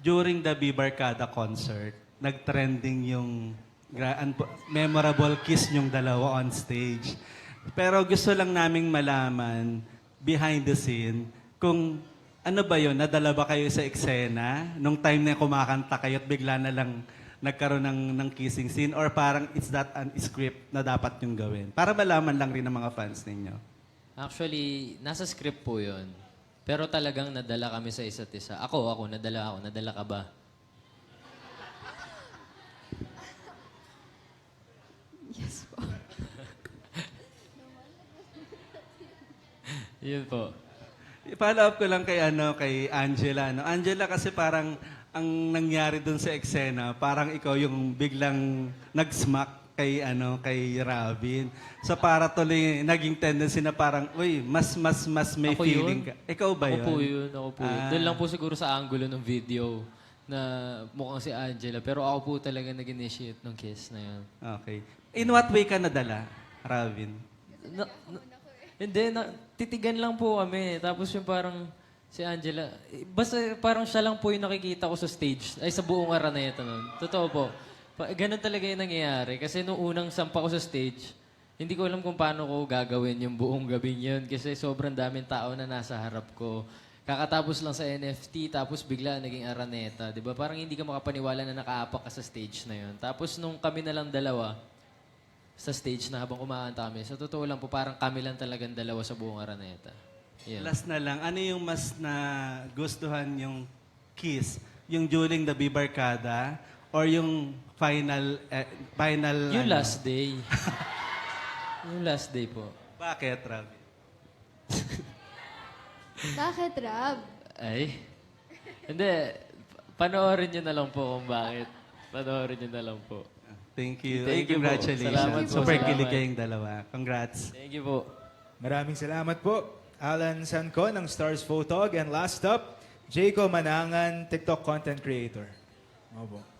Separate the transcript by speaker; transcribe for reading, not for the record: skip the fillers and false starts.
Speaker 1: during the Bibarkada concert, nag-trending yung memorable kiss yung dalawa on stage. Pero gusto lang naming malaman, behind the scene, kung ano ba yun, nadala ba kayo sa eksena nung time na kumakanta kayo at bigla na lang nagkaroon ng kissing scene or parang it's that an script na dapat yung gawin? Para malaman lang rin ng mga fans ninyo.
Speaker 2: Actually, nasa script po yun. Pero talagang nadala kami sa isa't isa. Nadala ako. Nadala ka ba?
Speaker 3: Yes po.
Speaker 2: Yun po.
Speaker 1: I-follow up ko lang kay Angela. No? Angela, kasi parang ang nangyari dun sa eksena, parang ikaw yung biglang nag-smack kay Robin. So para tuloy naging tendency na parang, uy, mas may
Speaker 2: Ako
Speaker 1: feeling
Speaker 2: yun?
Speaker 1: ka. Ikaw ba yun?
Speaker 2: Ako po yun. Doon lang po siguro sa angulo ng video na mukhang si Angela. Pero ako po talaga nag-initiate ng kiss na yun.
Speaker 1: Okay. In what way ka nadala, Robin?
Speaker 2: Hindi, titigan lang po kami. Tapos yung parang si Angela, basta parang siya lang po yung nakikita ko sa stage, ay sa buong Araneta nun. Totoo po. Ganun talaga yung nangyayari. Kasi nung unang sampa ko sa stage, hindi ko alam kung paano ko gagawin yung buong gabing yun. Kasi sobrang daming tao na nasa harap ko. Kakatapos lang sa NFT, tapos bigla naging Araneta. Diba? Parang hindi ka makapaniwala na nakaapak ka sa stage na yun. Tapos nung kami na lang dalawa, sa stage na habang kumakanta kami, sa totoo lang po, parang kami lang talagang dalawa sa buong Araneta. Yeah.
Speaker 1: Last na lang, ano yung mas na gustuhan yung kiss? Yung during the Bibarkada or yung final
Speaker 2: Yung last day. Yung last day po.
Speaker 1: Bakit, Robin?
Speaker 3: Bakit, Rab?
Speaker 2: Ay. Hindi. Panoorin nyo na lang po kung bakit. Panoorin nyo na lang po.
Speaker 1: Thank you.
Speaker 2: Thank you po.
Speaker 1: Congratulations.
Speaker 2: Salamat po.
Speaker 1: Super
Speaker 2: Salamat.
Speaker 1: kilig kayong dalawa. Congrats.
Speaker 2: Thank you po.
Speaker 4: Maraming salamat po. Alan Sanco ng Stars Photog. And last up, Jayco Manangan, TikTok content creator. Opo.